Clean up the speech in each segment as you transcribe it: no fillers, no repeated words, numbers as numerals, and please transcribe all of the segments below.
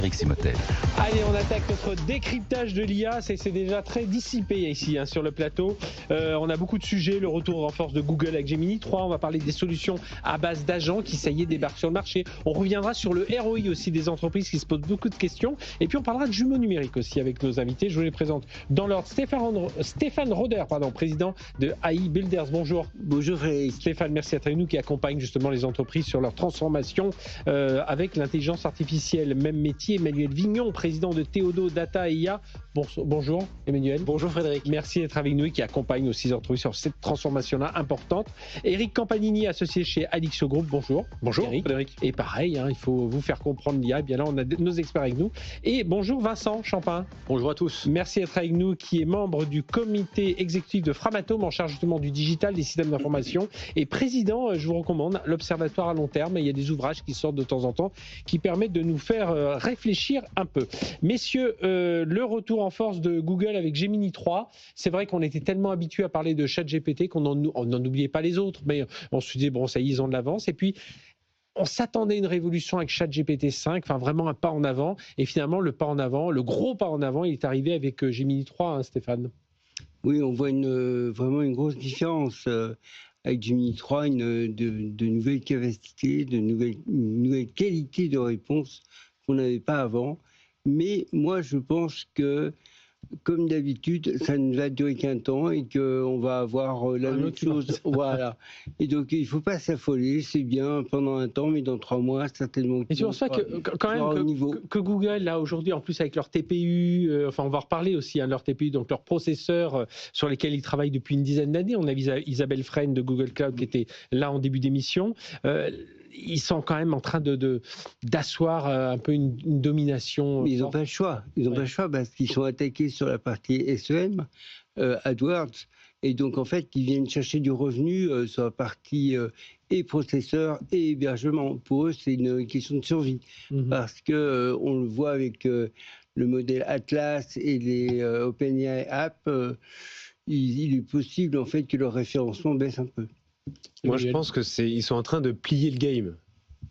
Eric Simotel. Allez, on attaque notre décryptage de l'IA. C'est déjà très dissipé ici sur le plateau. On a beaucoup de sujets. Le retour en force de Google avec Gemini 3. On va parler des solutions à base d'agents qui, ça y est, débarquent sur le marché. On reviendra sur le ROI aussi des entreprises qui se posent beaucoup de questions. Et puis, on parlera de jumeaux numériques aussi avec nos invités. Je vous les présente dans l'ordre. Stéphane Roder, président de AI Builders. Bonjour. Bonjour Frédéric. Stéphane, merci d'être avec nous, qui accompagne justement les entreprises sur leur transformation avec l'intelligence artificielle. Même métier. Emmanuel Vignon, président de Théodo Data et IA. Bonjour Emmanuel. Bonjour Frédéric. Merci d'être avec nous et qui accompagne aussi les entreprises sur cette transformation-là importante. Eric Campanini, associé chez Alixio Group. Bonjour. Bonjour Eric. Frédéric. Et pareil, il faut vous faire comprendre l'IA. Et bien là, on a nos experts avec nous. Et bonjour Vincent Champin. Bonjour à tous. Merci d'être avec nous, qui est membre du comité exécutif de Framatome en charge justement du digital, des systèmes d'information, et président, je vous recommande, l'Observatoire à long terme. Il y a des ouvrages qui sortent de temps en temps qui permettent de nous faire réfléchir un peu. Messieurs, le retour en force de Google avec Gemini 3, c'est vrai qu'on était tellement habitués à parler de ChatGPT qu'on n'en oubliait pas les autres, mais on se disait, bon, ça y est, ils ont de l'avance. Et puis, on s'attendait à une révolution avec ChatGPT 5, enfin vraiment un pas en avant. Et finalement, le pas en avant, le gros pas en avant, il est arrivé avec Gemini 3, Stéphane. Oui, on voit vraiment une grosse différence avec Gemini 3, de nouvelles capacités, une nouvelle qualité de réponse qu'on n'avait pas avant. Mais moi, je pense que, comme d'habitude, ça ne va durer qu'un temps et qu'on va avoir la même chose. Voilà. Et donc, il ne faut pas s'affoler. C'est bien pendant un temps, mais dans 3 mois, certainement. Et c'est pour ça que, quand même, que Google, là, aujourd'hui, en plus, avec leur TPU, on va reparler aussi de leur TPU, donc leur processeur sur lesquels ils travaillent depuis une dizaine d'années. On a vu Isabelle Fresne de Google Cloud qui était là en début d'émission. Ils sont quand même en train d'asseoir un peu une domination. Mais ils n'ont pas le choix. Ils n'ont pas le choix parce qu'ils sont attaqués sur la partie SEM, AdWords. Et donc, en fait, ils viennent chercher du revenu sur la partie et processeur et hébergement. Pour eux, c'est une question de survie. Parce qu'on le voit avec le modèle Atlas et les OpenAI Apps, il est possible, en fait, que leur référencement baisse un peu. Moi, je pense qu'ils sont en train de plier le game.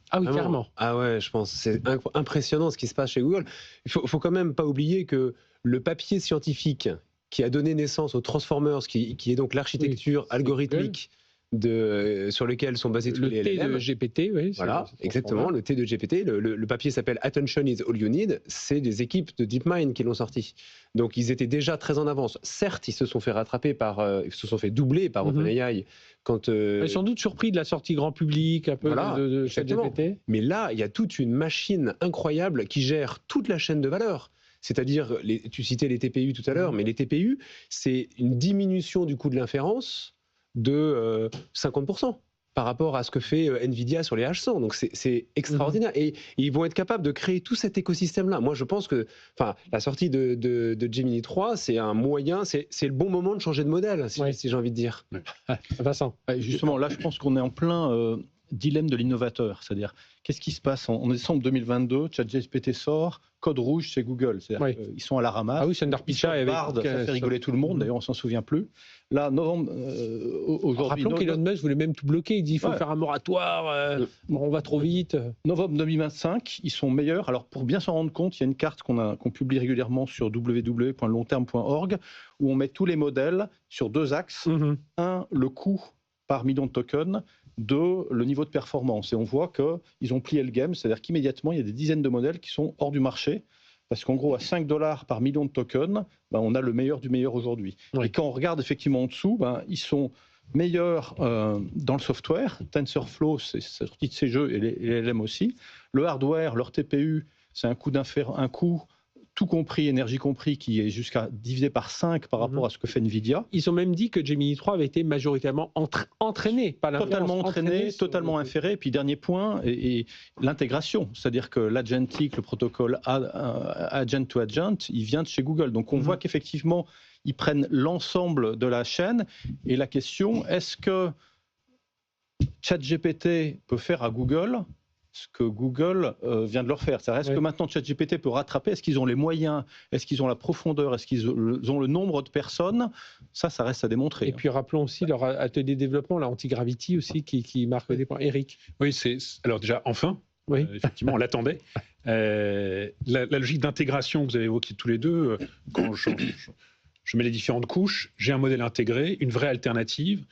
Ah oui, vraiment. Clairement. Ah ouais, je pense. C'est impressionnant ce qui se passe chez Google. Il faut quand même pas oublier que le papier scientifique qui a donné naissance aux Transformers, qui est donc l'architecture algorithmique sur lequel sont basés tous les LLM. Le T de GPT, oui. Voilà, exactement, le T de GPT. Le papier s'appelle Attention is all you need. C'est des équipes de DeepMind qui l'ont sorti. Donc, ils étaient déjà très en avance. Certes, ils se sont fait rattraper ils se sont fait doubler par OpenAI. Ils sont sans doute surpris de la sortie grand public, un peu de ChatGPT. Mais là, il y a toute une machine incroyable qui gère toute la chaîne de valeur. C'est-à-dire, tu citais les TPU tout à l'heure, mais les TPU, c'est une diminution du coût de l'inférence de 50% par rapport à ce que fait Nvidia sur les H100. Donc c'est extraordinaire. Et ils vont être capables de créer tout cet écosystème-là. Moi, je pense que la sortie de Gemini 3, c'est un moyen, c'est le bon moment de changer de modèle, si j'ai envie de dire. Vincent. Justement, là, je pense qu'on est en plein dilemme de l'innovateur. C'est-à-dire, qu'est-ce qui se passe en décembre 2022, ChatGPT sort, code rouge, c'est Google. C'est-à-dire qu'ils sont à la ramasse. Ah oui, Sundar Pichai avec Bard, ça fait rigoler tout le monde. D'ailleurs, on ne s'en souvient plus. Là, novembre, aujourd'hui... Rappelons qu'Elon Musk voulait même tout bloquer. Il dit qu'il faut faire un moratoire, on va trop vite. Novembre 2025, ils sont meilleurs. Alors, pour bien s'en rendre compte, il y a une carte qu'on publie régulièrement sur www.longterme.org où on met tous les modèles sur 2 axes. Un, le coût par million de tokens. 2, le niveau de performance. Et on voit qu'ils ont plié le game, c'est-à-dire qu'immédiatement, il y a des dizaines de modèles qui sont hors du marché, parce qu'en gros, à $5 par million de tokens, on a le meilleur du meilleur aujourd'hui. Et quand on regarde effectivement en dessous, ils sont meilleurs dans le software. TensorFlow, c'est sorti de ces jeux, et les LLM aussi. Le hardware, leur TPU, c'est un coût tout compris, énergie compris, qui est jusqu'à divisé par 5 par rapport à ce que fait Nvidia. Ils ont même dit que Gemini 3 avait été majoritairement entraîné, pas totalement entraîné, totalement inféré. Et puis dernier point, et l'intégration, c'est-à-dire que l'agentic, le protocole agent to agent, il vient de chez Google. Donc on voit qu'effectivement, ils prennent l'ensemble de la chaîne. Et la question, est-ce que ChatGPT peut faire à Google ce que Google vient de leur faire? Est-ce que maintenant ChatGPT peut rattraper? Est-ce qu'ils ont les moyens? Est-ce qu'ils ont la profondeur? Est-ce qu'ils ont le nombre de personnes? Ça reste à démontrer. Et puis rappelons aussi leur atelier de développement, la Antigravity aussi, qui marque des points. Eric. Oui, alors déjà, enfin, Oui. Effectivement, on l'attendait. La logique d'intégration que vous avez évoquée tous les deux, quand je mets les différentes couches, j'ai un modèle intégré, une vraie alternative.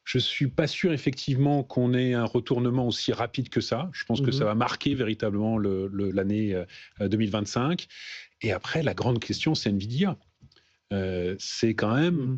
Je ne suis pas sûr effectivement qu'on ait un retournement aussi rapide que ça. Je pense que ça va marquer véritablement l'année 2025. Et après, la grande question, c'est Nvidia. C'est quand même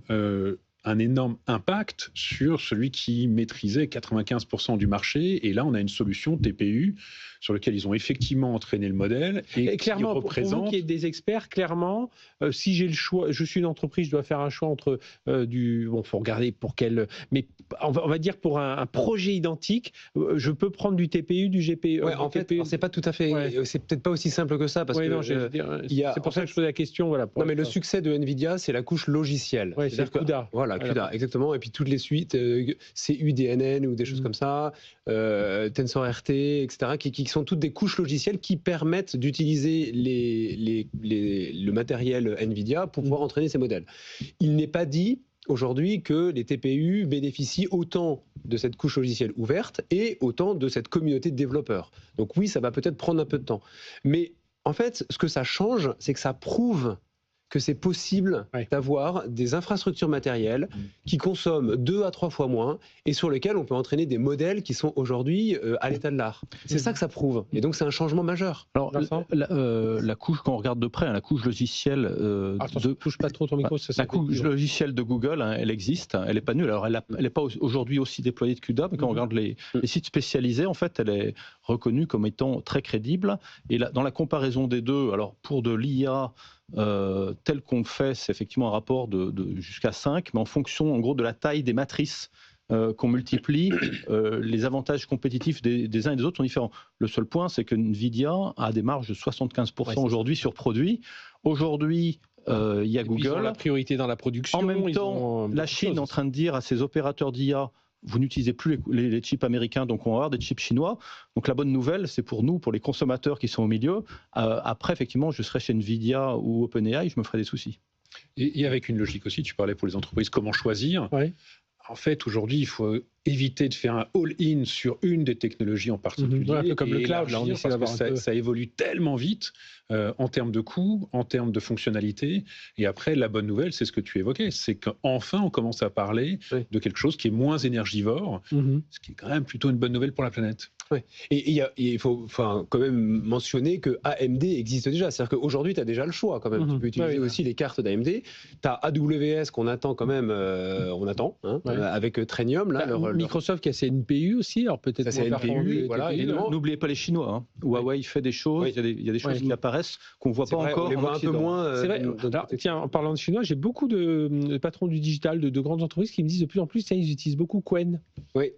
un énorme impact sur celui qui maîtrisait 95% du marché. Et là, on a une solution TPU sur laquelle ils ont effectivement entraîné le modèle. Et clairement, qui représente... pour vous qui êtes des experts, clairement, si j'ai le choix, je suis une entreprise, je dois faire un choix entre bon, faut regarder pour quel, mais on va dire pour un projet identique, je peux prendre du TPU, du GPU. Ouais, en fait, c'est pas tout à fait, c'est peut-être pas aussi simple que ça, parce que c'est pour ça que je pose la question. Voilà. Non, mais le succet de Nvidia, c'est la couche logicielle. Ouais, c'est CUDA. Voilà, CUDA, exactement. Et puis toutes les suites, CUDNN ou des choses comme ça, TensorRT, etc., qui sont toutes des couches logicielles qui permettent d'utiliser le matériel Nvidia pour pouvoir entraîner ces modèles. Il n'est pas dit aujourd'hui que les TPU bénéficient autant de cette couche logicielle ouverte et autant de cette communauté de développeurs. Donc oui, ça va peut-être prendre un peu de temps. Mais en fait, ce que ça change, c'est que ça prouve que c'est possible d'avoir des infrastructures matérielles qui consomment 2 à 3 fois moins et sur lesquelles on peut entraîner des modèles qui sont aujourd'hui à l'état de l'art. C'est ça que ça prouve. Et donc c'est un changement majeur. Alors la couche, quand on regarde de près, la couche logicielle ne touche pas trop ton micro. La couche logicielle de Google, elle existe, elle n'est pas nulle. Alors elle n'est pas aujourd'hui aussi déployée de CUDA, mais quand on regarde les sites spécialisés, en fait, elle est reconnue comme étant très crédible. Et dans la comparaison des deux, alors pour de l'IA tel qu'on le fait, c'est effectivement un rapport de jusqu'à 5, mais en fonction en gros de la taille des matrices qu'on multiplie, les avantages compétitifs des uns et des autres sont différents. Le seul point, c'est que Nvidia a des marges de 75% aujourd'hui sur produits. Aujourd'hui, il y a Google. Ils ont la priorité dans la production. En même temps, la Chine est en train de dire à ses opérateurs d'IA, vous n'utilisez plus les chips américains, donc on va avoir des chips chinois. Donc la bonne nouvelle, c'est pour nous, pour les consommateurs qui sont au milieu. Après, effectivement, je serai chez Nvidia ou OpenAI, je me ferai des soucis. Et avec une logique aussi, tu parlais pour les entreprises, comment choisir. En fait, aujourd'hui, il faut éviter de faire un all-in sur une des technologies en particulier. Un peu comme le cloud, là, on essaie d'avoir ça évolue tellement vite en termes de coûts, en termes de fonctionnalités. Et après, la bonne nouvelle, c'est ce que tu évoquais, c'est qu'enfin, on commence à parler de quelque chose qui est moins énergivore, ce qui est quand même plutôt une bonne nouvelle pour la planète. Ouais. Et il faut quand même mentionner que AMD existe déjà. C'est-à-dire qu'aujourd'hui, tu as déjà le choix quand même. Tu peux utiliser aussi les cartes d'AMD. Tu as AWS qu'on attend quand même, avec Trainium. Là, Microsoft qui a ses NPU aussi. Alors peut-être c'est NPU. Voilà, n'oubliez pas les Chinois. Huawei fait des choses. Il y a des choses qui apparaissent qu'on ne voit pas encore. On les voit un peu moins. C'est vrai. Alors, tiens, en parlant de Chinois, j'ai beaucoup de patrons du digital, de grandes entreprises qui me disent de plus en plus, ils utilisent beaucoup Qwen.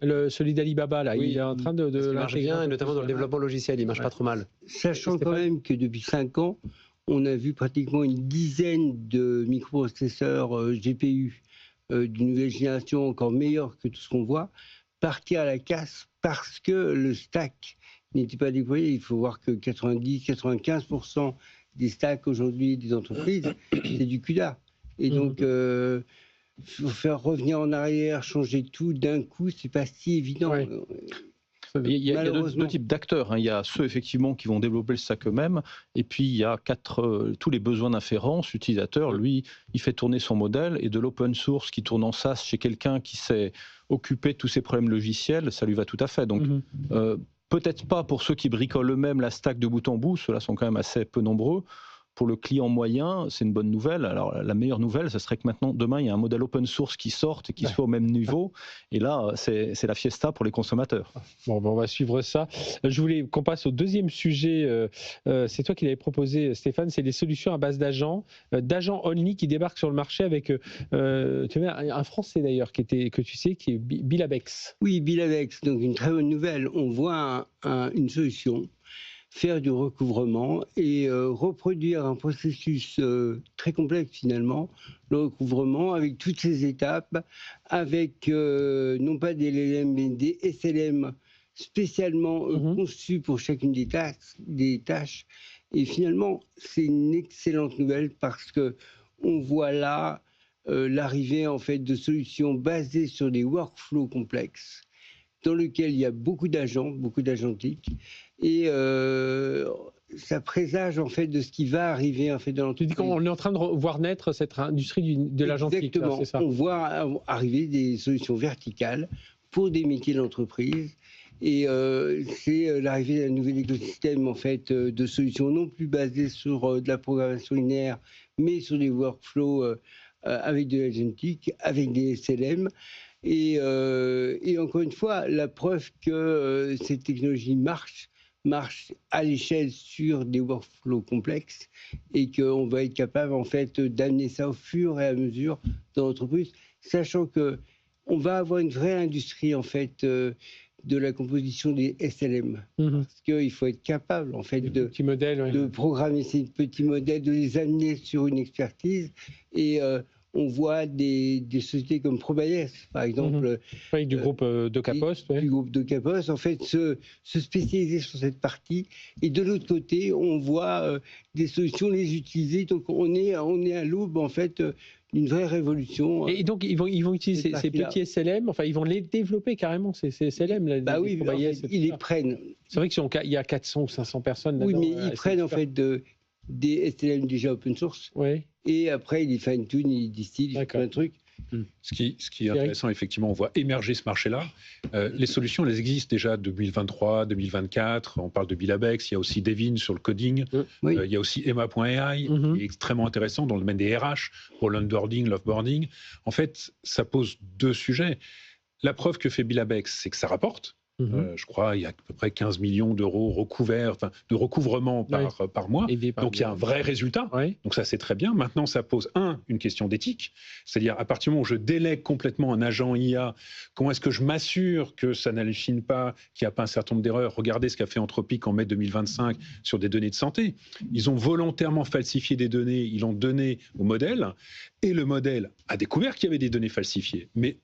Celui d'Alibaba. Là, il est en train de il marche bien, et notamment dans le développement logiciel, il marche pas trop mal. Sachant quand même que depuis 5 ans, on a vu pratiquement une dizaine de microprocesseurs GPU d'une nouvelle génération encore meilleure que tout ce qu'on voit, partir à la casse parce que le stack n'était pas déployé. Il faut voir que 90-95% des stacks aujourd'hui des entreprises, c'est du CUDA. Et donc, faire revenir en arrière, changer tout d'un coup, c'est pas si évident. Il y a deux types d'acteurs. Il y a ceux effectivement qui vont développer le stack eux-mêmes, et puis il y a tous les besoins d'inférence. L'utilisateur, lui, il fait tourner son modèle, et de l'open source qui tourne en SaaS chez quelqu'un qui s'est occupé de tous ces problèmes logiciels, ça lui va tout à fait. Donc peut-être pas pour ceux qui bricolent eux-mêmes la stack de bout en bout, ceux-là sont quand même assez peu nombreux. Pour le client moyen, c'est une bonne nouvelle. Alors, la meilleure nouvelle, ce serait que maintenant, demain, il y a un modèle open source qui sorte et qui soit au même niveau. Et là, c'est la fiesta pour les consommateurs. Bon, on va suivre ça. Je voulais qu'on passe au deuxième sujet. C'est toi qui l'avais proposé, Stéphane. C'est les solutions à base d'agents only qui débarquent sur le marché avec un Français d'ailleurs, qui est Bilabex. Oui, Bilabex. Donc, une très bonne nouvelle. On voit une solution. Faire du recouvrement et reproduire un processus très complexe finalement, le recouvrement avec toutes ces étapes, avec non pas des LLM mais des SLM spécialement conçus pour chacune des tâches. Et finalement, c'est une excellente nouvelle parce que on voit là l'arrivée en fait de solutions basées sur des workflows complexes dans lequel il y a beaucoup d'agents, beaucoup d'agentique, et ça présage en fait de ce qui va arriver en fait dans Tu l'entreprise. dis qu'on est en train de voir naître cette industrie de l'agentique. Exactement. C'est ça. On voit arriver des solutions verticales pour des métiers d'entreprise. Et c'est l'arrivée d'un nouvel écosystème en fait de solutions non plus basées sur de la programmation linéaire, mais sur des workflows avec de l'agentique, avec des SLM. Et encore une fois, la preuve que cette technologie marche à l'échelle sur des workflows complexes et qu'on va être capable en fait d'amener ça au fur et à mesure dans l'entreprise, sachant que on va avoir une vraie industrie en fait de la composition des SLM, parce qu'il faut être capable en fait de programmer ces petits modèles, de les amener sur une expertise. Et on voit des sociétés comme Probayes, par exemple, du groupe Docapost, du groupe Docapost, en fait, se spécialiser sur cette partie. Et de l'autre côté, on voit des solutions les utiliser. Donc on est à l'aube en fait d'une vraie révolution. Et donc ils vont utiliser ces petits SLM, enfin ils vont les développer carrément ces SLM. Bah oui, en fait, ils les prennent. C'est vrai qu'il y a 400 ou 500 personnes. Oui, mais ils prennent en fait des SLM déjà open source. Oui. Et après, ils fine-tune, ils distillent, ils font plein de trucs. Ce qui est intéressant, effectivement, on voit émerger ce marché-là. Les solutions, elles existent déjà 2023, 2024. On parle de Bilabex, il y a aussi Devin sur le coding. Oui. Il y a aussi Emma.ai, qui est extrêmement intéressant dans le domaine des RH, pour l'onboarding, l'offboarding. En fait, ça pose deux sujets. La preuve que fait Bilabex, c'est que ça rapporte. Je crois il y a à peu près 15 millions d'euros recouverts, de recouvrement par mois. Donc il y a un vrai résultat. Donc ça c'est très bien. Maintenant ça pose une question d'éthique. C'est-à-dire à partir du moment où je délègue complètement un agent IA, comment est-ce que je m'assure que ça n'hallucine pas, qu'il n'y a pas un certain nombre d'erreurs? Regardez ce qu'a fait Anthropic en mai 2025 sur des données de santé. Ils ont volontairement falsifié des données, ils l'ont donné au modèle, et le modèle a découvert qu'il y avait des données falsifiées. Mais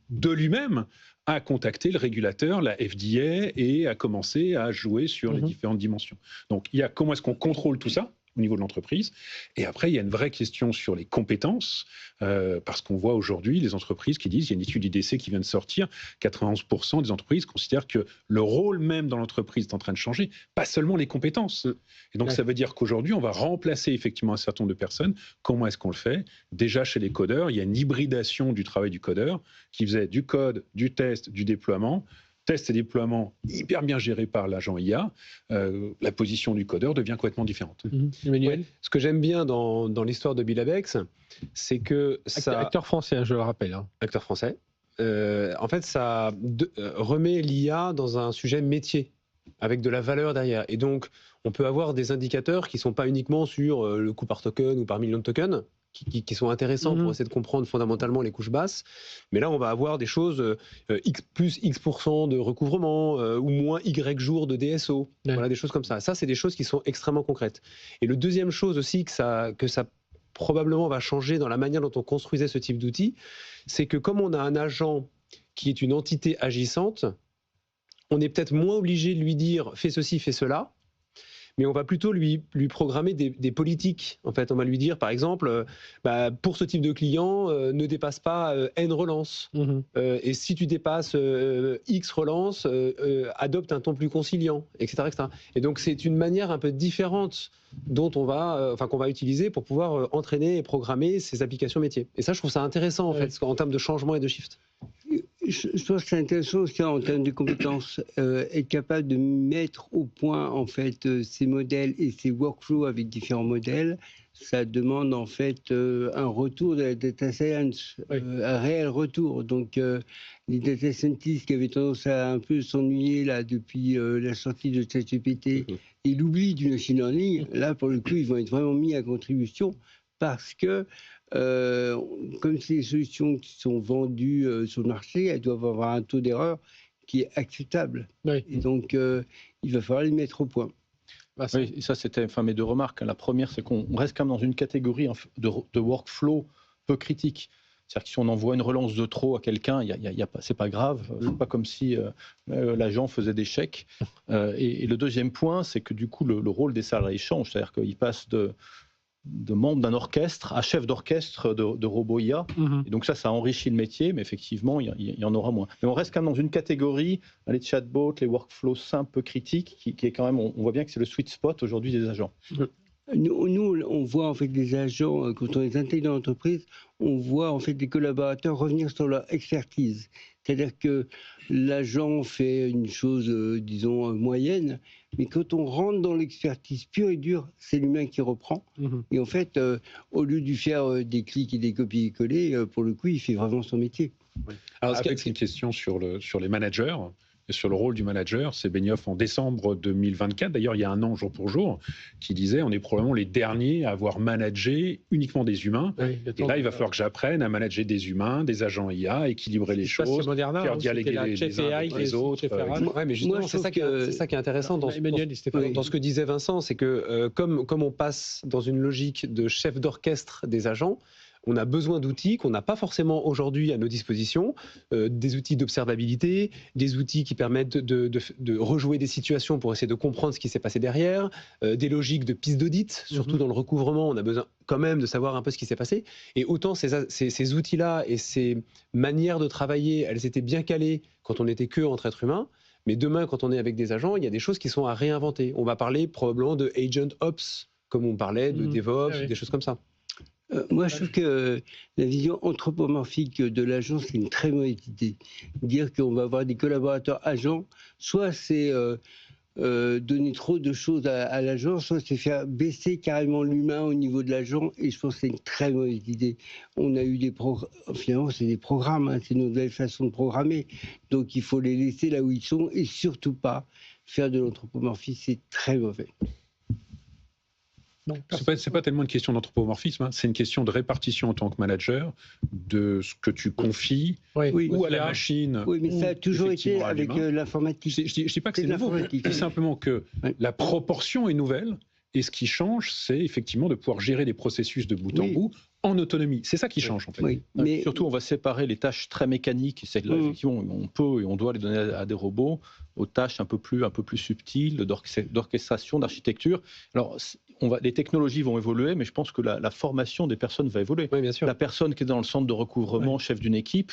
de lui-même, a contacté le régulateur, la FDA, et a commencé à jouer sur les différentes dimensions. Donc, il y a comment est-ce qu'on contrôle tout ça au niveau de l'entreprise. Et après, il y a une vraie question sur les compétences, parce qu'on voit aujourd'hui les entreprises qui disent, il y a une étude IDC qui vient de sortir, 91% des entreprises considèrent que le rôle même dans l'entreprise est en train de changer, pas seulement les compétences. Et donc, ça veut dire qu'aujourd'hui, on va remplacer effectivement un certain nombre de personnes. Comment est-ce qu'on le fait? Déjà, chez les codeurs, il y a une hybridation du travail du codeur qui faisait du code, du test, du déploiement. Test et déploiement hyper bien géré par l'agent IA, la position du codeur devient complètement différente. Emmanuel, ce que j'aime bien dans l'histoire de Bilabex, c'est que ça... Acteur français, je le rappelle. Acteur français. En fait, ça remet l'IA dans un sujet métier, avec de la valeur derrière. Et donc, on peut avoir des indicateurs qui ne sont pas uniquement sur le coût par token ou par million de tokens, qui sont intéressants pour essayer de comprendre fondamentalement les couches basses. Mais là, on va avoir des choses plus X% de recouvrement ou moins Y jours de DSO. Voilà, des choses comme ça. Ça, c'est des choses qui sont extrêmement concrètes. Et le deuxième chose aussi que ça probablement va changer dans la manière dont on construisait ce type d'outil, c'est que comme on a un agent qui est une entité agissante, on est peut-être moins obligé de lui dire « fais ceci, fais cela », mais on va plutôt lui programmer des politiques. En fait, on va lui dire, par exemple, pour ce type de client, ne dépasse pas N relances. Et si tu dépasses X relances, adopte un ton plus conciliant, etc., etc. Et donc, c'est une manière un peu différente dont qu'on va utiliser pour pouvoir entraîner et programmer ces applications métiers. Et ça, je trouve ça intéressant, en fait, en termes de changement et de shift. Je pense que c'est intéressant aussi en termes de compétences, être capable de mettre au point en fait ces modèles et ces workflows avec différents modèles. Ça demande en fait un retour de la data science, un réel retour. Donc les data scientists qui avaient tendance à un peu s'ennuyer là depuis la sortie de ChatGPT et l'oubli du machine learning, là pour le coup ils vont être vraiment mis à contribution parce que comme c'est des solutions qui sont vendues sur le marché, elles doivent avoir un taux d'erreur qui est acceptable. Et donc, il va falloir les mettre au point. Oui, et ça, c'était mes deux remarques. La première, c'est qu'on reste quand même dans une catégorie de workflow peu critique. C'est-à-dire que si on envoie une relance de trop à quelqu'un, c'est pas grave. C'est pas comme si l'agent faisait des chèques. Et le deuxième point, c'est que du coup, le rôle des salariés change. C'est-à-dire qu'ils passent membre d'un orchestre à chef d'orchestre de robots IA. Et donc ça enrichit le métier, mais effectivement, il y en aura moins. Mais on reste quand même dans une catégorie, les chatbots, les workflows simples, peu critiques, qui est quand même, on voit bien que c'est le sweet spot aujourd'hui des agents. Nous, on voit en fait des agents, quand on les intègre dans l'entreprise, on voit en fait des collaborateurs revenir sur leur expertise. C'est-à-dire que l'agent fait une chose, disons, moyenne, mais quand on rentre dans l'expertise pure et dure, c'est l'humain qui reprend. Et en fait, au lieu de faire des clics et des copier-coller, pour le coup, il fait vraiment son métier. Oui. Alors, avec une question sur les managers. Et sur le rôle du manager, c'est Benioff en décembre 2024, d'ailleurs il y a un an jour pour jour, qui disait on est probablement les derniers à avoir managé uniquement des humains. Oui, et là il va falloir que j'apprenne à manager des humains, des agents IA, équilibrer les choses, faire dialoguer les uns avec les autres. Ouais, mais justement c'est ça qui est intéressant dans ce que disait Vincent, c'est que comme on passe dans une logique de chef d'orchestre des agents, on a besoin d'outils qu'on n'a pas forcément aujourd'hui à nos dispositions, des outils d'observabilité, des outils qui permettent de rejouer des situations pour essayer de comprendre ce qui s'est passé derrière, des logiques de piste d'audit, surtout dans le recouvrement, on a besoin quand même de savoir un peu ce qui s'est passé. Et autant ces outils-là et ces manières de travailler, elles étaient bien calées quand on n'était que entre êtres humains, mais demain, quand on est avec des agents, il y a des choses qui sont à réinventer. On va parler probablement de Agent Ops, comme on parlait de DevOps, des choses comme ça. Moi, je trouve que la vision anthropomorphique de l'agent, c'est une très mauvaise idée. Dire qu'on va avoir des collaborateurs agents, soit c'est donner trop de choses à l'agent, soit c'est faire baisser carrément l'humain au niveau de l'agent, et je pense que c'est une très mauvaise idée. On a eu finalement, c'est des programmes, c'est une nouvelle façon de programmer, donc il faut les laisser là où ils sont, et surtout pas faire de l'anthropomorphisme, c'est très mauvais. C'est pas tellement une question d'anthropomorphisme, c'est une question de répartition en tant que manager de ce que tu confies ou à la machine. Oui, mais ça a toujours été avec l'informatique. Je ne dis pas que c'est nouveau, je dis simplement que la proportion est nouvelle et ce qui change, c'est effectivement de pouvoir gérer des processus de bout en bout en autonomie. C'est ça qui change en fait. Oui, mais surtout, on va séparer les tâches très mécaniques, c'est là effectivement on peut et on doit les donner à des robots, aux tâches un peu plus subtiles d'orchestration, d'architecture. Alors les technologies vont évoluer, mais je pense que la formation des personnes va évoluer. Oui, bien sûr. La personne qui est dans le centre de recouvrement, chef d'une équipe,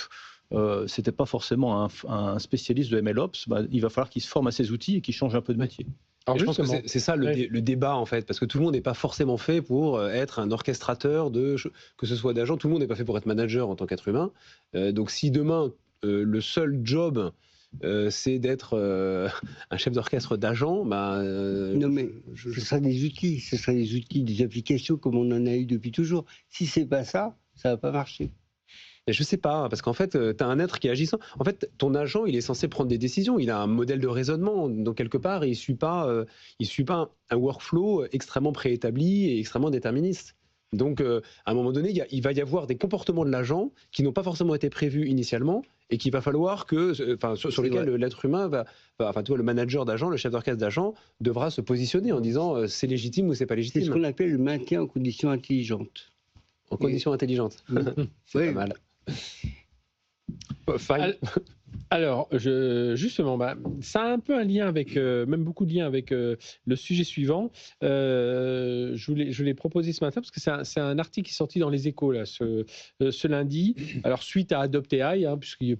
c'était pas forcément un spécialiste de MLOps. Il va falloir qu'il se forme à ces outils et qu'il change un peu de métier. Alors je pense que c'est ça le débat en fait, parce que tout le monde n'est pas forcément fait pour être un orchestrateur que ce soit d'agents, tout le monde n'est pas fait pour être manager en tant qu'être humain. Donc si demain le seul job c'est d'être un chef d'orchestre d'agents, non mais ce sera des outils, des applications comme on en a eu depuis toujours. Si c'est pas ça, ça va pas marcher. Et je sais pas, parce qu'en fait, tu as un être qui est agissant. En fait, ton agent, il est censé prendre des décisions. Il a un modèle de raisonnement. Donc, quelque part, il ne suit pas un workflow extrêmement préétabli et extrêmement déterministe. Donc, à un moment donné, il va y avoir des comportements de l'agent qui n'ont pas forcément été prévus initialement et qu'il va falloir sur lesquels l'être humain le manager d'agent, le chef d'orchestre d'agent, devra se positionner en disant c'est légitime ou c'est pas légitime. C'est ce qu'on appelle le maintien en conditions intelligentes. En conditions intelligentes. C'est pas mal. Alors, justement, ça a un peu un lien avec, même beaucoup de liens avec le sujet suivant. Je voulais proposer ce matin, parce que c'est un article qui est sorti dans Les Échos là, ce lundi. Alors, suite à Adopt.ai, puisqu'il y a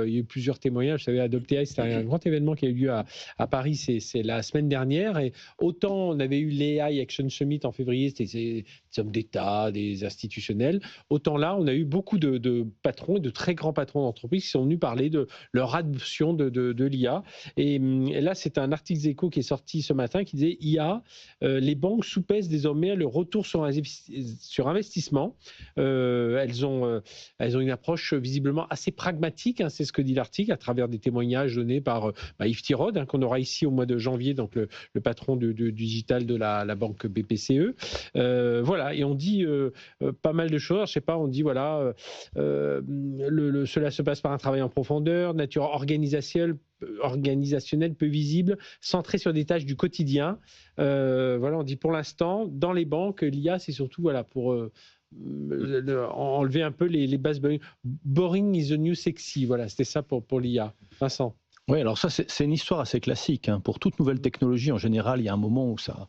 eu plusieurs témoignages. Vous savez, Adopt.ai, c'était un grand événement qui a eu lieu à Paris, c'est la semaine dernière. Et autant on avait eu l'AI Action Summit en février, c'était des hommes d'État, des institutionnels. Autant là, on a eu beaucoup de patrons, et de très grands patrons d'entreprises qui sont venus parler de leur adoption de l'IA. Et là, c'est un article des Échos qui est sorti ce matin qui disait IA, les banques soupèsent désormais le retour sur investissement. Elles ont une approche visiblement assez pragmatique, c'est ce que dit l'article, à travers des témoignages donnés par Yves Tirode, qu'on aura ici au mois de janvier, donc le patron du digital de la banque BPCE. Voilà, et on dit pas mal de choses. Je sais pas, on dit voilà, cela se passe par un travail en profondeur, nature organisationnelle peu visible, centrée sur des tâches du quotidien. Voilà, on dit pour l'instant, dans les banques, l'IA, c'est surtout pour enlever un peu les bases boring is the new sexy. Voilà, c'était ça pour l'IA. Vincent. Oui, alors ça, c'est une histoire assez classique. Pour toute nouvelle technologie, en général, il y a un moment où ça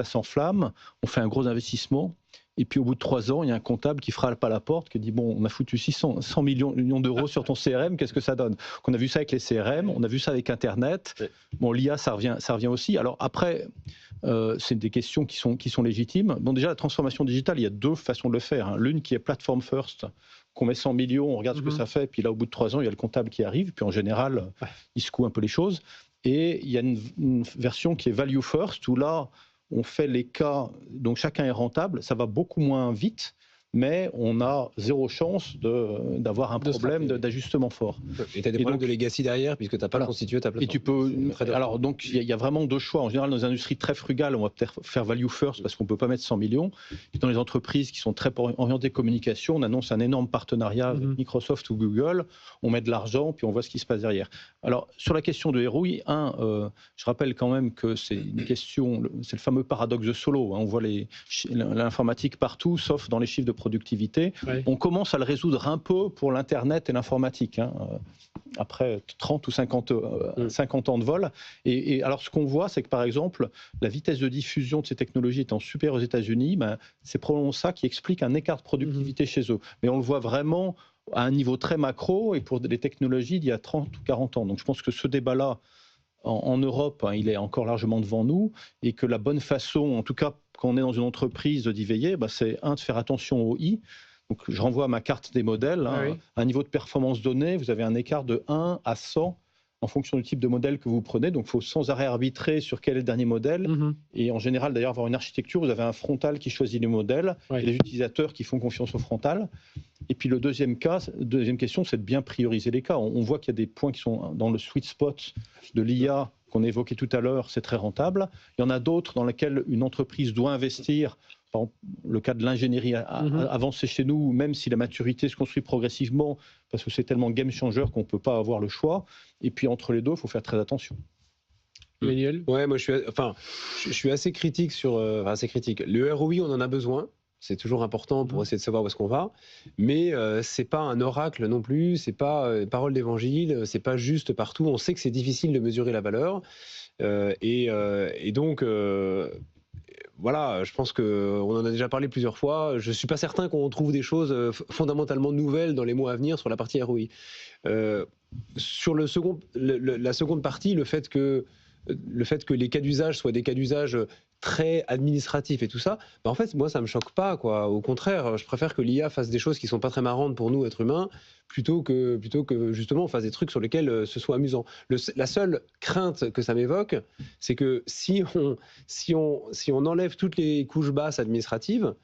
s'enflamme, on fait un gros investissement, Et puis au bout de 3 ans, il y a un comptable qui frappe à la porte, qui dit bon, on a foutu 100 millions d'euros sur ton CRM, qu'est-ce que ça donne? On a vu ça avec les CRM, on a vu ça avec Internet. Bon, l'IA, ça revient aussi. Alors après, c'est des questions qui sont légitimes. Bon, déjà, la transformation digitale, il y a 2 façons de le faire. Hein. L'une qui est platform first, qu'on met 100 millions, on regarde ce que ça fait, puis là, au bout de 3 ans, il y a le comptable qui arrive, puis en général, il secoue un peu les choses. Et il y a une version qui est value first, où là, on fait les cas, donc chacun est rentable, ça va beaucoup moins vite, mais on a 0 chance d'avoir un problème d'ajustement fort. Et tu as des problèmes de legacy derrière, puisque tu n'as pas constitué ta plateforme. Et tu peux. Alors, donc, il y a vraiment 2 choix. En général, dans les industries très frugales, on va peut-être faire value first parce qu'on ne peut pas mettre 100 millions. Et dans les entreprises qui sont très orientées communication, on annonce un énorme partenariat avec Microsoft ou Google, on met de l'argent, puis on voit ce qui se passe derrière. Alors, sur la question de ROI, je rappelle quand même que c'est une question, c'est le fameux paradoxe de Solow. Hein, on voit l'informatique partout, sauf dans les chiffres de productivité. Ouais. On commence à le résoudre un peu pour l'Internet et l'informatique, hein, après 30 ou 50 ans de vol. Et alors, ce qu'on voit, c'est que, par exemple, la vitesse de diffusion de ces technologies étant super aux États-Unis, c'est probablement ça qui explique un écart de productivité chez eux. Mais on le voit vraiment à un niveau très macro et pour des technologies d'il y a 30 ou 40 ans. Donc, je pense que ce débat-là, en Europe, hein, il est encore largement devant nous et que la bonne façon, en tout cas, quand on est dans une entreprise, d'y veiller, c'est de faire attention au I. Donc, je renvoie à ma carte des modèles. Hein, oui. Un niveau de performance donné, vous avez un écart de 1 à 100 en fonction du type de modèle que vous prenez. Donc, il faut sans arrêt arbitrer sur quel est le dernier modèle. Et en général, d'ailleurs, avoir une architecture, vous avez un frontal qui choisit les modèles et les utilisateurs qui font confiance au frontal. Et puis, le deuxième question, c'est de bien prioriser les cas. On voit qu'il y a des points qui sont dans le sweet spot de l'IA qu'on évoquait tout à l'heure, c'est très rentable. Il y en a d'autres dans lesquels une entreprise doit investir. Par exemple, le cas de l'ingénierie avancée chez nous, même si la maturité se construit progressivement, parce que c'est tellement game changer qu'on ne peut pas avoir le choix. Et puis entre les deux, il faut faire très attention. Emmanuel ? Ouais, moi je suis assez critique sur. Assez critique. Le ROI, on en a besoin. C'est toujours important pour essayer de savoir où est-ce qu'on va, mais c'est pas un oracle non plus, c'est pas parole d'évangile, c'est pas juste partout. On sait que c'est difficile de mesurer la valeur, et donc voilà, je pense qu'on en a déjà parlé plusieurs fois. Je suis pas certain qu'on trouve des choses fondamentalement nouvelles dans les mois à venir sur la partie ROI. Sur la seconde partie, le fait que les cas d'usage soient des cas d'usage très administratifs et tout ça, en fait, moi, ça me choque pas, quoi. Au contraire, je préfère que l'IA fasse des choses qui sont pas très marrantes pour nous, êtres humains, plutôt que justement on fasse des trucs sur lesquels ce soit amusant. La seule crainte que ça m'évoque, c'est que si on enlève toutes les couches basses administratives,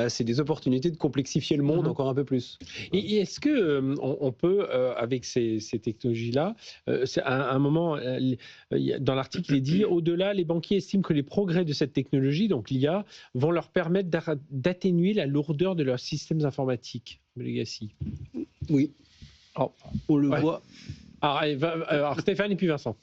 c'est des opportunités de complexifier le monde encore un peu plus. Et est-ce que on peut, avec ces technologies-là, à un moment, dans l'article, il est dit, au-delà, les banquiers estiment que les progrès de cette technologie, donc l'IA, vont leur permettre d'atténuer la lourdeur de leurs systèmes informatiques, legacy. Oui. Alors, on le voit. Alors Stéphane et puis Vincent.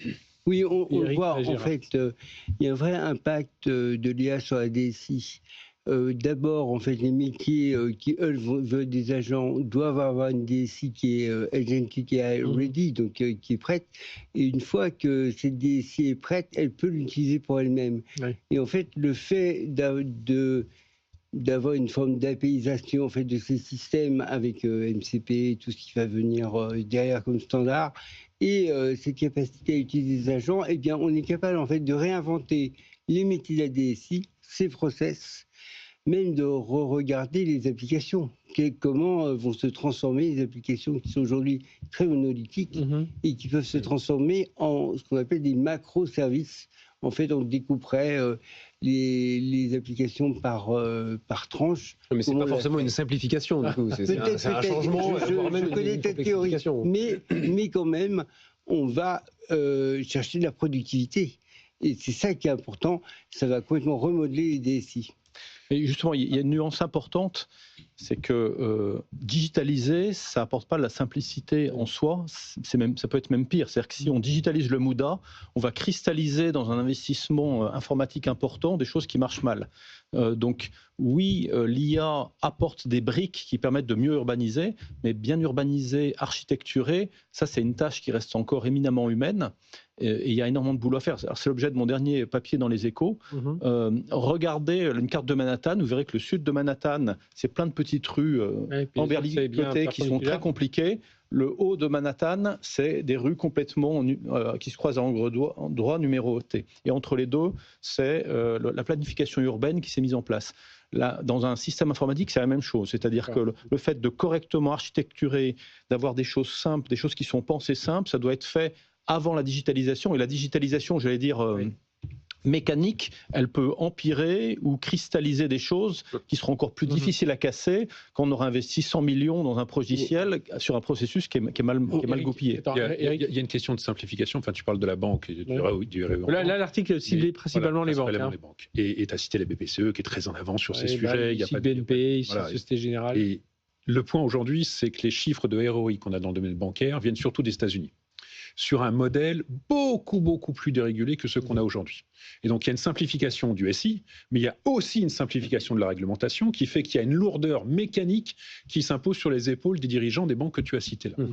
Oui, on le voit. En fait, il y a un vrai impact de l'IA sur la DSI. D'abord, en fait, les métiers qui, eux, veulent des agents doivent avoir une DSI qui est agentic AI ready, donc qui est prête. Et une fois que cette DSI est prête, elle peut l'utiliser pour elle-même. Oui. Et en fait, le fait d'avoir une forme d'APIisation en fait, de ces systèmes avec MCP, tout ce qui va venir derrière comme standard, et cette capacité à utiliser des agents, eh bien, on est capable en fait, de réinventer les métiers de la DSI, ses process, même de re-regarder les applications. Comment vont se transformer les applications qui sont aujourd'hui très monolithiques et qui peuvent se transformer en ce qu'on appelle des macro-services. En fait, on découperait les applications par tranche. Mais ce n'est pas forcément une simplification, du coup. C'est un changement. Je connais ta théorie. Mais quand même, on va chercher de la productivité. Et c'est ça qui est important. Ça va complètement remodeler les DSI. Et justement, il y a une nuance importante, c'est que digitaliser, ça n'apporte pas de la simplicité en soi, ça peut être même pire. C'est-à-dire que si on digitalise le MUDA, on va cristalliser dans un investissement informatique important des choses qui marchent mal. Donc oui, l'IA apporte des briques qui permettent de mieux urbaniser, mais bien urbaniser, architecturer, ça c'est une tâche qui reste encore éminemment humaine. et il y a énormément de boulot à faire. Alors, c'est l'objet de mon dernier papier dans les Échos. Regardez une carte de Manhattan, vous verrez que le sud de Manhattan, c'est plein de petites rues emberlicotées qui sont très compliquées. Le haut de Manhattan, c'est des rues complètement qui se croisent à angle droit numérotées. Et entre les deux, c'est la planification urbaine qui s'est mise en place. Là, dans un système informatique, c'est la même chose. C'est-à-dire que le fait de correctement architecturer, d'avoir des choses simples, des choses qui sont pensées simples, ça doit être fait avant la digitalisation. Et la digitalisation, j'allais dire... mécanique, elle peut empirer ou cristalliser des choses qui seront encore plus difficiles à casser quand on aura investi 100 millions dans un logiciel sur un processus qui est mal goupillé. Il y a une question de simplification. Enfin, tu parles de la banque. Là, l'article ciblait principalement les banques. Et tu as cité la BPCE qui est très en avant sur ces sujets. Il y a pas de BNP, ici, Société Générale. Et le point aujourd'hui, c'est que les chiffres de ROI qu'on a dans le domaine bancaire viennent surtout des États-Unis, sur un modèle beaucoup plus dérégulé que ceux qu'on a aujourd'hui. Et donc, il y a une simplification du SI, mais il y a aussi une simplification de la réglementation qui fait qu'il y a une lourdeur mécanique qui s'impose sur les épaules des dirigeants des banques que tu as citées là.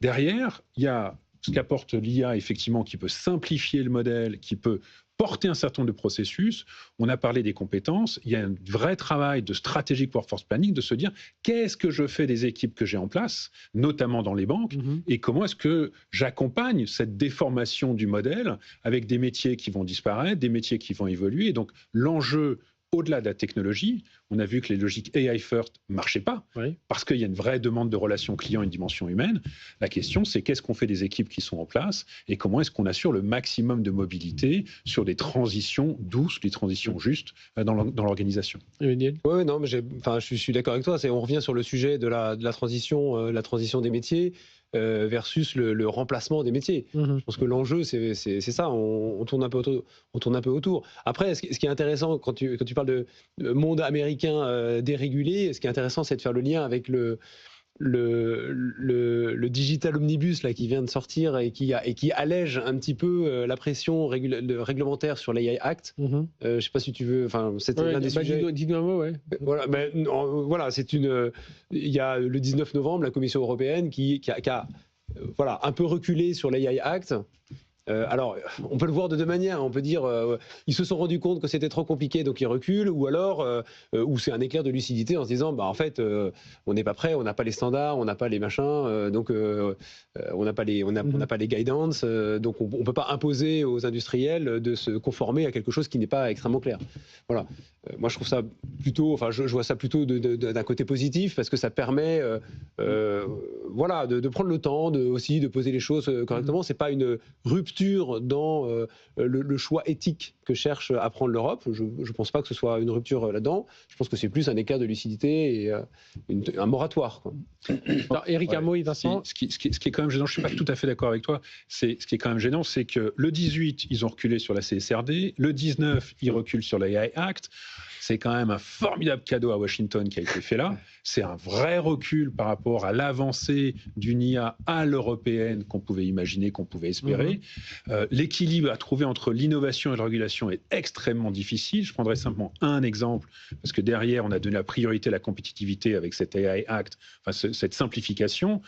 Derrière, il y a ce qu'apporte l'IA, effectivement, qui peut simplifier le modèle, qui peut porter un certain nombre de processus. On a parlé des compétences. Il y a un vrai travail de strategic workforce planning, de se dire qu'est-ce que je fais des équipes que j'ai en place, notamment dans les banques, et comment est-ce que j'accompagne cette déformation du modèle avec des métiers qui vont disparaître, des métiers qui vont évoluer. Et donc, l'enjeu, au-delà de la technologie, on a vu que les logiques AI first ne marchaient pas, parce qu'il y a une vraie demande de relation client, une dimension humaine. La question, c'est qu'est-ce qu'on fait des équipes qui sont en place et comment est-ce qu'on assure le maximum de mobilité sur des transitions douces, des transitions justes dans l'organisation. Oui, non, mais je suis d'accord avec toi. On revient sur le sujet de la transition des métiers. Versus le remplacement des métiers. Je pense que l'enjeu, c'est ça, on tourne un peu autour. Après, ce qui est intéressant, quand tu parles de monde américain dérégulé, ce qui est intéressant, c'est de faire le lien avec le digital omnibus là, qui vient de sortir et qui allège un petit peu la pression réglementaire sur l'AI Act. Je ne sais pas si tu veux... C'était l'un des sujets... Dis-nous un mot, Voilà, il y a le 19 novembre, la Commission européenne qui a un peu reculé sur l'AI Act. Alors, on peut le voir de deux manières. On peut dire ils se sont rendus compte que c'était trop compliqué, donc ils reculent, ou alors ou c'est un éclair de lucidité en se disant en fait, on n'est pas prêt, on n'a pas les standards, on n'a pas les machins, donc on n'a pas les guidance, donc on peut pas imposer aux industriels de se conformer à quelque chose qui n'est pas extrêmement clair. Voilà. Moi, je trouve ça plutôt, je vois ça plutôt d'un côté positif parce que ça permet, de prendre le temps aussi de poser les choses correctement. C'est pas une rupture dans le choix éthique que cherche à prendre l'Europe. Je ne pense pas que ce soit une rupture là-dedans. Je pense que c'est plus un écart de lucidité et un moratoire. Alors, Eric, un mot, Vincent. Ce qui est quand même gênant, je ne suis pas tout à fait d'accord avec toi, ce qui est quand même gênant, c'est que le 18, ils ont reculé sur la CSRD, le 19, ils reculent sur l'AI Act. C'est quand même un formidable cadeau à Washington qui a été fait là. C'est un vrai recul par rapport à l'avancée d'une IA à l'européenne qu'on pouvait imaginer, qu'on pouvait espérer. L'équilibre à trouver entre l'innovation et la régulation est extrêmement difficile. Je prendrai simplement un exemple, parce que derrière, on a donné la priorité à la compétitivité avec cet AI Act, cette simplification.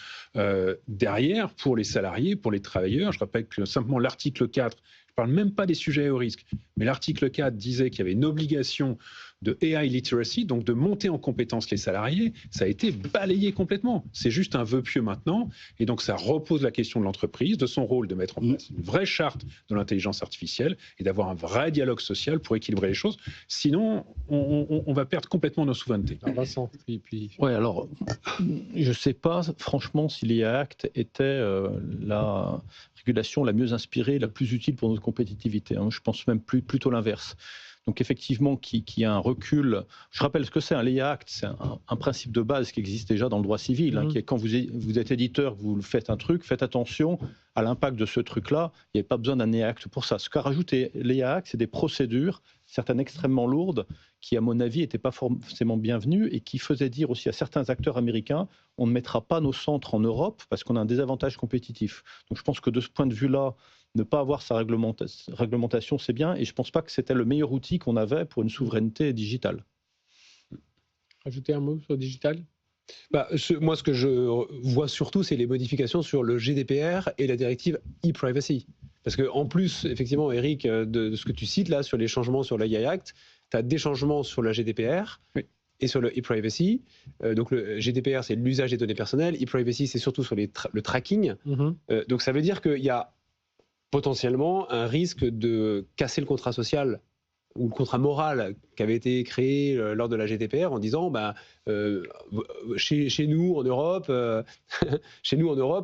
Derrière, pour les salariés, pour les travailleurs, je rappelle que simplement l'article 4, je ne parle même pas des sujets au risque, mais l'article 4 disait qu'il y avait une obligation de AI literacy, donc de monter en compétence les salariés. Ça a été balayé complètement. C'est juste un vœu pieux maintenant, et donc ça repose la question de l'entreprise, de son rôle de mettre en place une vraie charte de l'intelligence artificielle et d'avoir un vrai dialogue social pour équilibrer les choses. Sinon, on va perdre complètement nos souverainetés. Alors Vincent, Oui, alors, je ne sais pas, franchement, si l'AI Act était la régulation la mieux inspirée, la plus utile pour notre compétitivité. Je pense même plutôt l'inverse. Donc effectivement, qu'il y a un recul. Je rappelle ce que c'est un l'AI Act, c'est un principe de base qui existe déjà dans le droit civil, qui est quand vous êtes éditeur, vous faites un truc, faites attention à l'impact de ce truc-là. Il n'y a pas besoin d'un l'AI Act pour ça. Ce qu'a rajouté l'AI Act, c'est des procédures, certaines extrêmement lourdes, qui à mon avis n'étaient pas forcément bienvenues et qui faisaient dire aussi à certains acteurs américains, on ne mettra pas nos centres en Europe parce qu'on a un désavantage compétitif. Donc je pense que de ce point de vue-là, ne pas avoir sa réglementation, c'est bien, et je ne pense pas que c'était le meilleur outil qu'on avait pour une souveraineté digitale. Rajouter un mot sur le digital ? Moi, ce que je vois surtout, c'est les modifications sur le GDPR et la directive e-privacy. Parce qu'en plus, effectivement, Eric, de ce que tu cites là sur les changements sur l'AI Act, tu as des changements sur la GDPR. Oui. Et sur le e-privacy. Donc le GDPR, c'est l'usage des données personnelles. E-privacy, c'est surtout sur le tracking. Donc ça veut dire qu'il y a potentiellement un risque de casser le contrat social ou le contrat moral qui avait été créé lors de la GDPR en disant chez nous en Europe,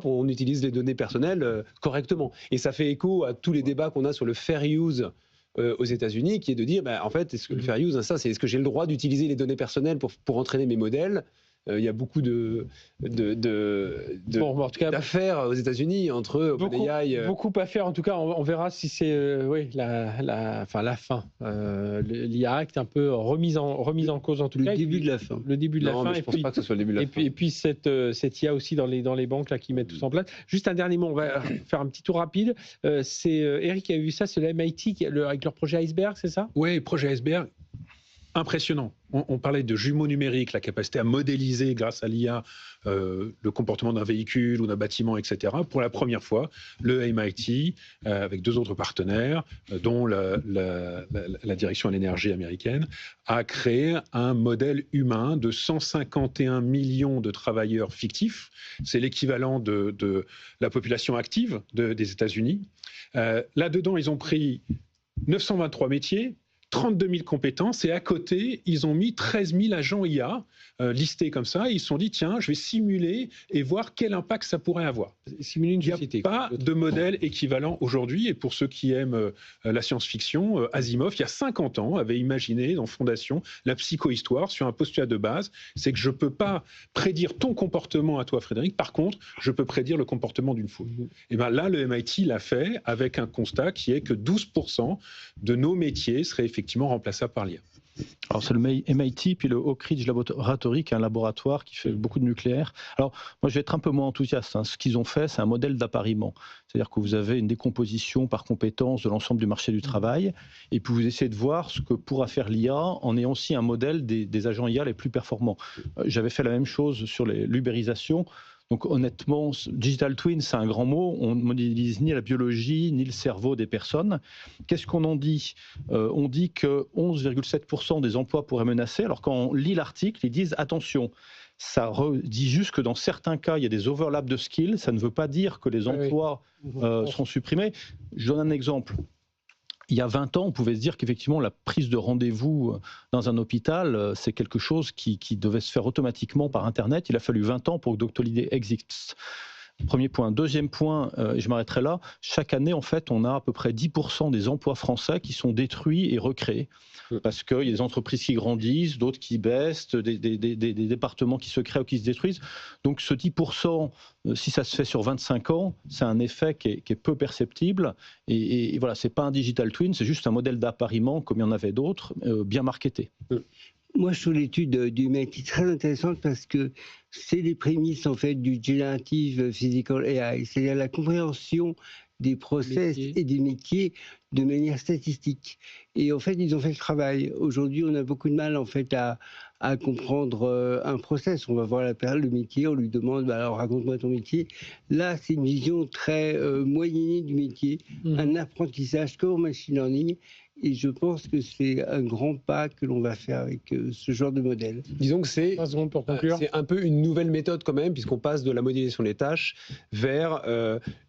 on utilise les données personnelles correctement. Et ça fait écho à tous les débats qu'on a sur le fair use aux États-Unis, qui est de dire, en fait, est-ce que le fair use, ça, c'est est-ce que j'ai le droit d'utiliser les données personnelles pour entraîner mes modèles ? Il y a beaucoup d'affaires aux États-Unis entre OpenAI. Beaucoup à faire. En tout cas, on verra si c'est la fin. L'IA Act un peu remise en cause en tout cas. Le début de la fin. Le début de la fin. Je ne pense pas que ce soit le début de la fin. Et puis cette IA aussi dans les banques là, qui mettent tout ça en place. Juste un dernier mot, on va faire un petit tour rapide. C'est Eric qui a vu ça, c'est le MIT avec leur projet Iceberg, c'est ça ? Oui, projet Iceberg. Impressionnant. On parlait de jumeaux numériques, la capacité à modéliser grâce à l'IA le comportement d'un véhicule ou d'un bâtiment, etc. Pour la première fois, le MIT, avec 2 autres partenaires, dont la direction à l'énergie américaine, a créé un modèle humain de 151 millions de travailleurs fictifs. C'est l'équivalent de la population active des États-Unis. Là-dedans, ils ont pris 923 métiers, 32 000 compétences, et à côté, ils ont mis 13 000 agents IA listés comme ça. Ils se sont dit, tiens, je vais simuler et voir quel impact ça pourrait avoir. Simuler une société. Il n'y a pas de modèle équivalent aujourd'hui. Et pour ceux qui aiment la science-fiction, Asimov, il y a 50 ans, avait imaginé dans Fondation la psychohistoire sur un postulat de base. C'est que je ne peux pas prédire ton comportement à toi, Frédéric. Par contre, je peux prédire le comportement d'une foule. Et bien là, le MIT l'a fait avec un constat qui est que 12% de nos métiers seraient effectivement remplaçables par l'IA. Alors c'est le MIT puis le Oak Ridge Laboratory qui est un laboratoire qui fait beaucoup de nucléaire. Alors moi je vais être un peu moins enthousiaste. Ce qu'ils ont fait, c'est un modèle d'appariement. C'est-à-dire que vous avez une décomposition par compétences de l'ensemble du marché du travail et puis vous essayez de voir ce que pourra faire l'IA en ayant aussi un modèle des agents IA les plus performants. J'avais fait la même chose sur l'ubérisation. Donc honnêtement, digital twin, c'est un grand mot. On ne modélise ni la biologie, ni le cerveau des personnes. Qu'est-ce qu'on en dit ? On dit que 11,7% des emplois pourraient menacer. Alors quand on lit l'article, ils disent attention, ça dit juste que dans certains cas, il y a des overlaps de skills. Ça ne veut pas dire que les emplois seront supprimés. Je donne un exemple. Il y a 20 ans, on pouvait se dire qu'effectivement, la prise de rendez-vous dans un hôpital, c'est quelque chose qui devait se faire automatiquement par Internet. Il a fallu 20 ans pour que Doctolib existe. Premier point. Deuxième point, et je m'arrêterai là, chaque année, en fait, on a à peu près 10% des emplois français qui sont détruits et recréés. Parce qu'il y a des entreprises qui grandissent, d'autres qui baissent, des départements qui se créent ou qui se détruisent. Donc ce 10%, si ça se fait sur 25 ans, c'est un effet qui est peu perceptible. Et voilà, ce n'est pas un digital twin, c'est juste un modèle d'appariement, comme il y en avait d'autres, bien marketé. Moi, je trouve l'étude du MIT très intéressante parce que c'est les prémices en fait du Generative Physical AI, c'est-à-dire la compréhension des process et des métiers de manière statistique. Et en fait, ils ont fait le travail. Aujourd'hui, on a beaucoup de mal en fait à comprendre un process. On va voir le métier, on lui demande alors raconte-moi ton métier. Là, c'est une vision très moyennée du métier, un apprentissage comme en machine learning. Et je pense que c'est un grand pas que l'on va faire avec ce genre de modèle. Disons que c'est un peu une nouvelle méthode quand même, puisqu'on passe de la modélisation des tâches vers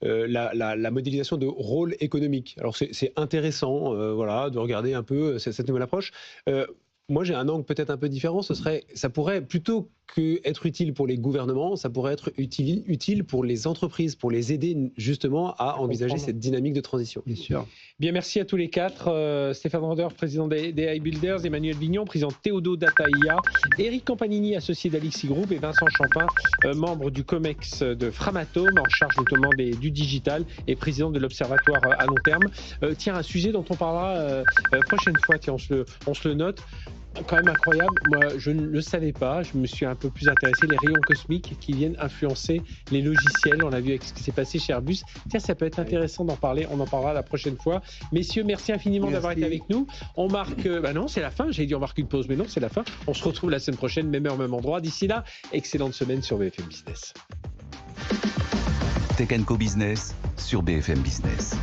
la modélisation de rôles économiques. Alors c'est intéressant de regarder un peu cette nouvelle approche. Moi, j'ai un angle peut-être un peu différent. Ça pourrait, plutôt qu'être utile pour les gouvernements, ça pourrait être utile pour les entreprises, pour les aider justement à envisager cette dynamique de transition. Bien sûr. Bien, merci à tous les quatre. Stéphane Randorf, président des AI Builders, Emmanuel Vignon, président Théodo Data IA, Eric Campanini, associé d'Alixi Group, et Vincent Champin, membre du COMEX de Framatome, en charge notamment du digital et président de l'Observatoire à long terme. Tiens, un sujet dont on parlera prochaine fois, tiens, on se le note. Quand même incroyable, moi je ne le savais pas, je me suis un peu plus intéressé, les rayons cosmiques qui viennent influencer les logiciels, on l'a vu avec ce qui s'est passé chez Airbus. Tiens, ça peut être intéressant d'en parler, on en parlera la prochaine fois. Messieurs, merci infiniment d'avoir été avec nous. On marque, non c'est la fin, j'ai dit on marque une pause, mais non c'est la fin. On se retrouve la semaine prochaine, même heure, même endroit. D'ici là, excellente semaine sur BFM Business. Tech & Co Business sur BFM Business.